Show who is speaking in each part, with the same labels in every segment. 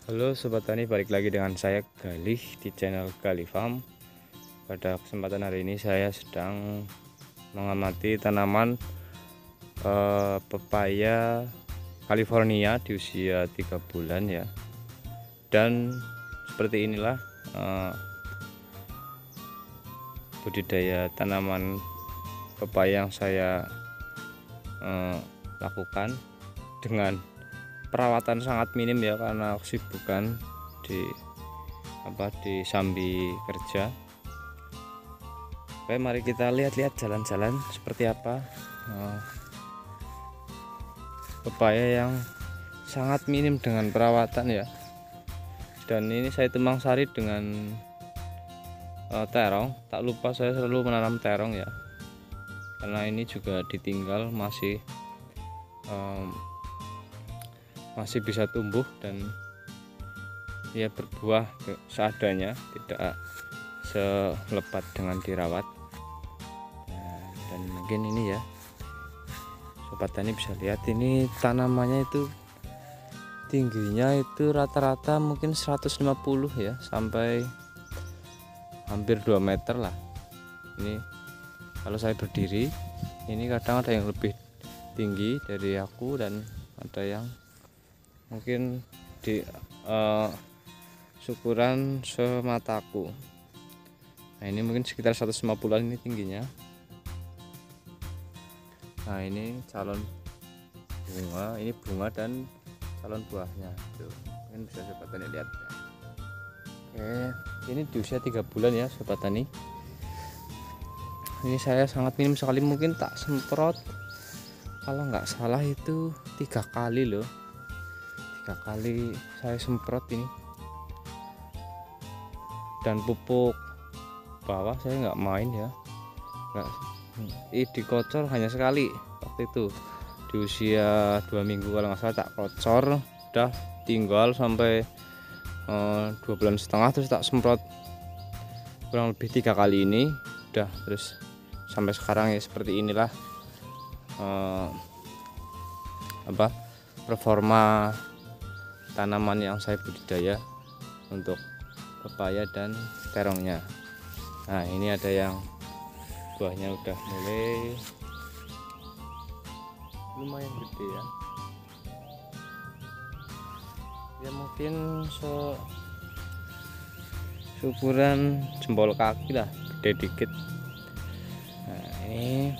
Speaker 1: Halo Sobat Tani, balik lagi dengan saya Galih di channel Galih Farm. Pada kesempatan hari ini saya sedang mengamati tanaman pepaya California di usia 3 bulan ya. Dan seperti inilah budidaya tanaman pepaya yang saya lakukan dengan perawatan sangat minim ya, karena kesibukan di sambi kerja. Oke, mari kita lihat-lihat jalan-jalan seperti apa pepaya yang sangat minim dengan perawatan ya. Dan ini saya tumbang sari dengan terong. Tak lupa saya selalu menanam terong ya, karena ini juga ditinggal masih bisa tumbuh dan ya berbuah seadanya, tidak selebat dengan dirawat. Dan mungkin ini ya Sobat Tani bisa lihat, ini tanamannya itu tingginya itu rata-rata mungkin 150 ya, sampai hampir 2 meter lah. Ini kalau saya berdiri, ini kadang ada yang lebih tinggi dari aku dan ada yang mungkin di syukuran semataku. Nah, ini mungkin sekitar 150-an ini tingginya. Nah, ini calon bunga, ini bunga dan calon buahnya tuh, mungkin bisa Sobat Tani lihat ya. Oke, ini di usia 3 bulan ya Sobat Tani. Ini saya sangat minim sekali, mungkin tak semprot kalau nggak salah itu 3 kali loh. 3 kali saya semprot ini, dan pupuk bawah saya nggak main ya, dikocor hanya sekali waktu itu di usia 2 minggu kalau nggak salah, tak kocor udah tinggal sampai 2,5 bulan, terus tak semprot kurang lebih 3 kali ini udah, terus sampai sekarang ya seperti inilah performa tanaman yang saya budidaya untuk pepaya dan terongnya. Nah, ini ada yang buahnya udah mulai lumayan gede ya, mungkin seukuran jempol kaki lah, gede dikit. Nah, ini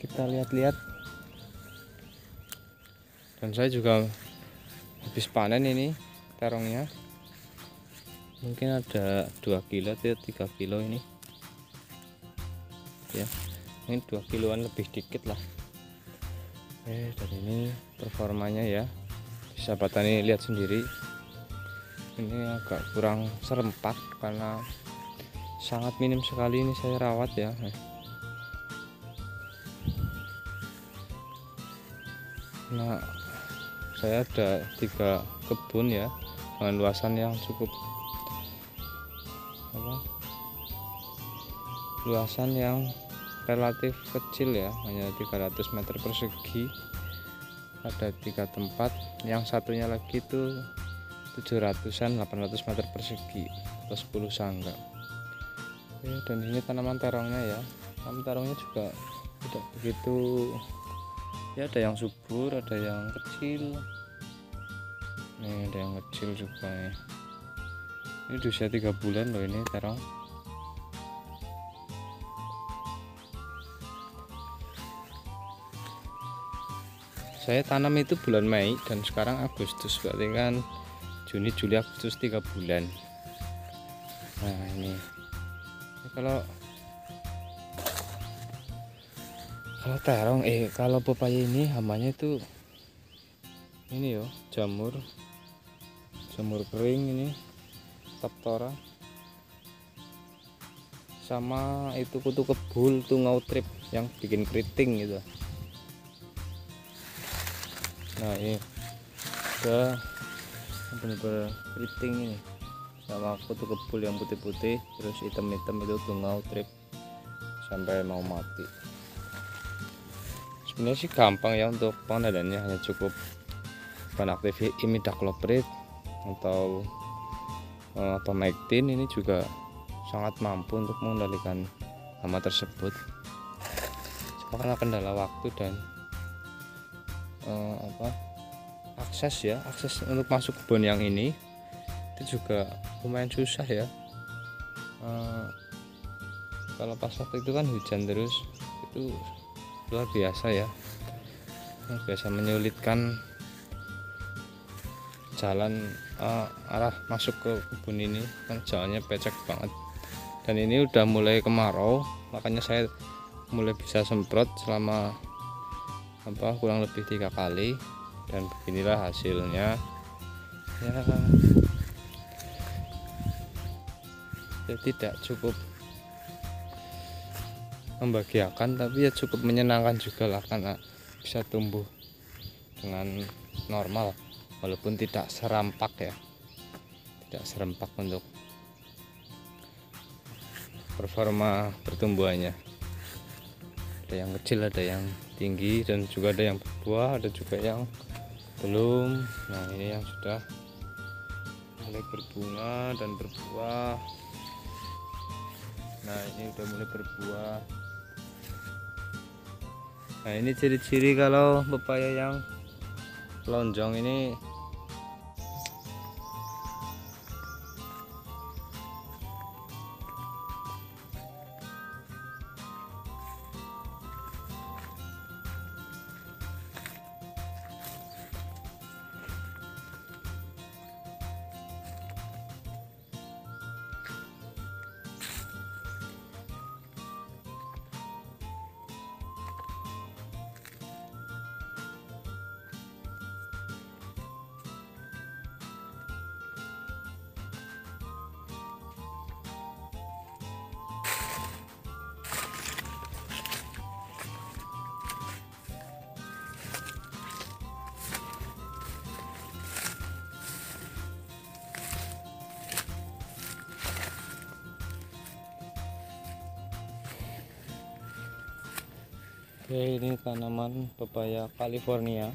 Speaker 1: kita lihat-lihat, dan saya juga habis panen ini terongnya, mungkin ada 2 kilo atau 3 kilo ini ya, ini 2 kiloan lebih dikit lah. Dan ini performanya ya, Sobat Tani lihat sendiri, ini agak kurang serempak karena sangat minim sekali ini saya rawat ya. Nah, saya ada 3 kebun ya, dengan luasan yang cukup luasan yang relatif kecil ya, hanya 300 meter persegi. Ada 3 tempat, yang satunya lagi itu 700-an 800 meter persegi atau 10 sangga. Dan ini tanaman terongnya ya, tanaman terongnya juga tidak begitu ya, ada yang subur, ada yang kecil. Nih, ada yang kecil juga ya. Ini di usia 3 bulan loh ini terong. Saya tanam itu bulan Mei dan sekarang Agustus, berarti kan Juni, Juli, Agustus 3 bulan. Nah, ini kalau terong kalau pepaya ini hamanya itu ini yo, jamur kering ini, Taptora, sama itu kutu kebul, tungau trip yang bikin keriting gitu. Nah, ini udah bener-bener keriting ini, sama kutu kebul yang putih-putih, terus hitam-hitam itu tungau trip sampai mau mati. Sebenarnya sih gampang ya untuk pengendaliannya, hanya cukup penaktif imidacloprid atau pemectin ini juga sangat mampu untuk mengendalikan hama tersebut. Cuma karena kendala waktu dan akses untuk masuk kebun yang ini itu juga lumayan susah ya. Kalau pas waktu itu kan hujan terus, itu luar biasa ya, luar biasa menyulitkan jalan arah masuk ke kebun ini, kan jalannya becek banget. Dan ini udah mulai kemarau, makanya saya mulai bisa semprot selama kurang lebih 3 kali, dan beginilah hasilnya ya tidak cukup membahagiakan, tapi ya cukup menyenangkan juga lah, karena bisa tumbuh dengan normal walaupun tidak serempak ya, tidak serempak untuk performa pertumbuhannya. Ada yang kecil, ada yang tinggi, dan juga ada yang berbuah, ada juga yang belum. Nah, ini yang sudah mulai berbunga dan berbuah. Nah, ini udah mulai berbuah. Nah, ini ciri-ciri kalau pepaya yang lonjong ini. Oke, ini tanaman pepaya California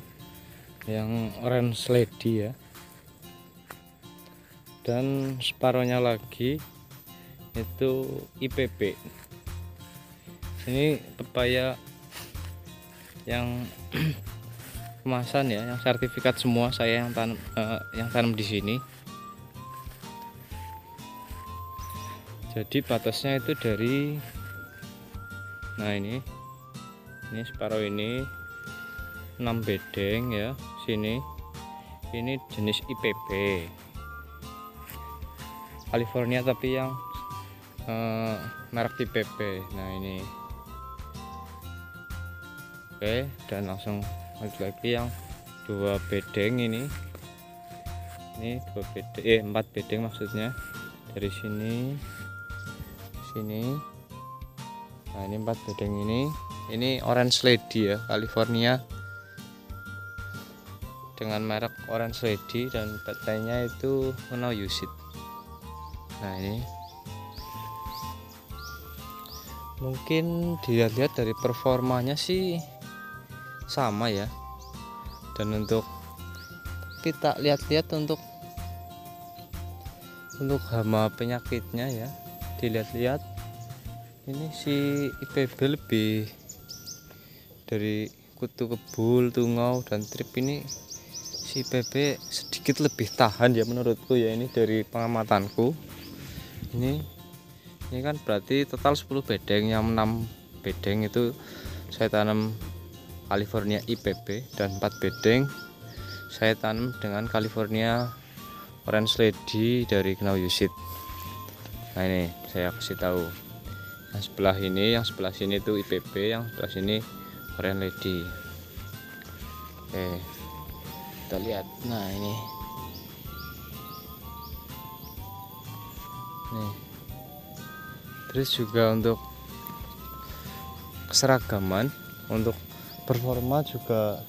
Speaker 1: yang orange lady ya, dan separohnya lagi itu IPP. Ini pepaya yang kemasan ya, yang sertifikat semua, saya yang tanam di sini. Jadi batasnya itu dari, nah ini separuh ini 6 bedeng ya, sini ini jenis IPP California tapi yang merek IPP. Nah ini oke, dan langsung lagi yang 2 bedeng ini 2 bedeng 4 bedeng maksudnya, dari sini sini. Nah, ini 4 bedeng ini orange lady ya, California dengan merek orange lady, dan petainya itu Now Use It. Nah, ini mungkin dilihat dari performanya sih sama ya, dan untuk kita lihat-lihat untuk hama penyakitnya ya, dilihat-lihat ini si IPB lebih dari kutu kebul, tungau, dan trip ini si IPB sedikit lebih tahan ya menurutku ya, ini dari pengamatanku. Ini kan berarti total 10 bedeng, yang 6 bedeng itu saya tanam California IPB, dan 4 bedeng saya tanam dengan California orange lady dari Now Use It. Nah, ini saya kasih tahu, yang sebelah sini itu IPB, yang sebelah sini orange lady. Oke, kita lihat. Nah, ini nih, terus juga untuk keseragaman, untuk performa juga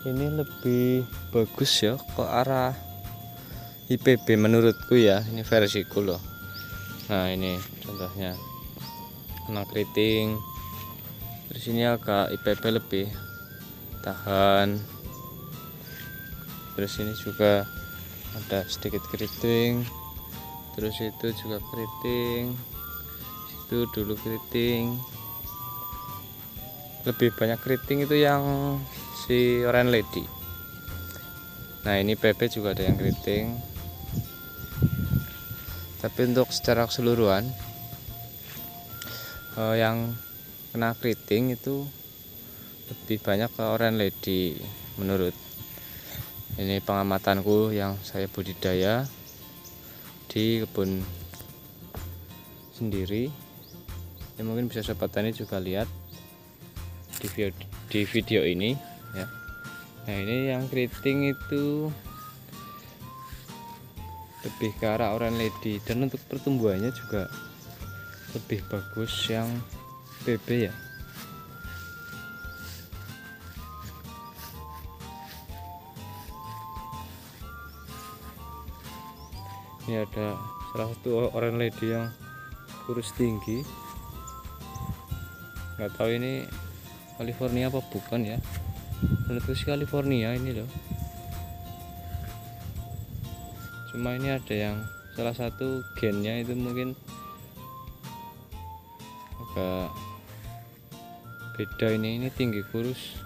Speaker 1: ini lebih bagus ya ke arah IPB menurutku ya, ini versiku loh. Nah, ini contohnya kena keriting, terus ini agak IPB lebih tahan, terus ini juga ada sedikit keriting, terus itu juga keriting, itu dulu keriting. Lebih banyak keriting itu yang si Orange Lady. Nah ini PB juga ada yang keriting, tapi untuk secara keseluruhan yang kena keriting itu lebih banyak ke Orange Lady menurut ini pengamatanku yang saya budidaya di kebun sendiri. Ya mungkin bisa sobat tani juga lihat di video ini ya. Nah ini yang keriting itu lebih ke arah Orange Lady, dan untuk pertumbuhannya juga lebih bagus yang PB ya. Ini ada salah satu Orange Lady yang kurus tinggi, nggak tahu ini California apa bukan ya. Menurutku sih California ini loh, cuma ini ada yang salah satu gennya itu mungkin agak beda. Ini tinggi kurus.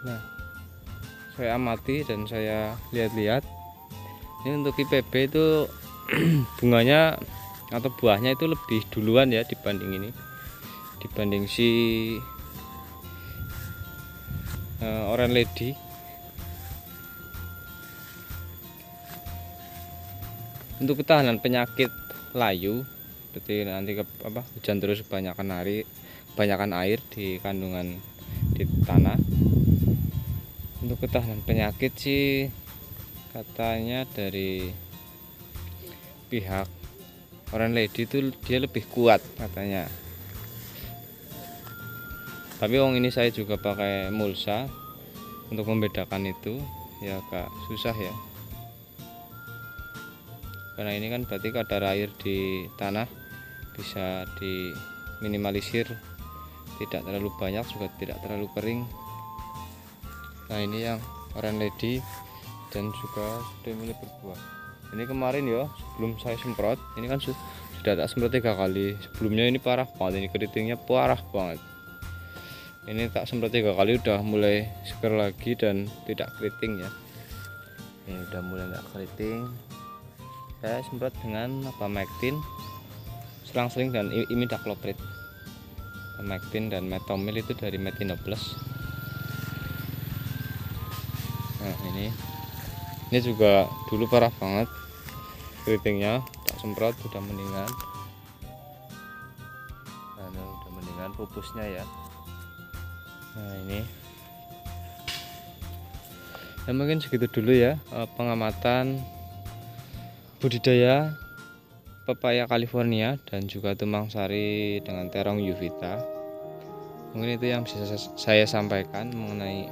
Speaker 1: Nah saya amati dan saya lihat-lihat ini untuk IPB itu bunganya atau buahnya itu lebih duluan ya dibanding ini, dibanding si Orange Lady. Untuk ketahanan penyakit layu, berarti nanti hujan terus kebanyakan air di kandungan di tanah. Untuk ketahanan penyakit sih katanya dari pihak Orange Lady itu dia lebih kuat katanya. Tapi ini saya juga pakai mulsa untuk membedakan itu ya agak susah ya, karena ini kan berarti kadar air di tanah bisa diminimalisir, tidak terlalu banyak juga tidak terlalu kering. Nah ini yang Orange Lady dan juga sudah mulai berbuah. Ini kemarin ya sebelum saya semprot, ini kan sudah tak semprot 3 kali. Sebelumnya ini parah banget, ini keritingnya parah banget. Ini tak semprot 3 kali udah mulai seger lagi dan tidak keriting ya. Ini udah mulai nggak keriting. Saya semprot dengan Abamectin, selang-seling dan imidacloprid. Abamectin dan Metomil itu dari Metinoplus. Nah ini juga dulu parah banget keritingnya, tak semprot udah mendingan. Nah udah mendingan pupusnya ya. Nah ini ya mungkin segitu dulu ya pengamatan budidaya pepaya California dan juga tumbang sari dengan terong uvita. Mungkin itu yang bisa saya sampaikan mengenai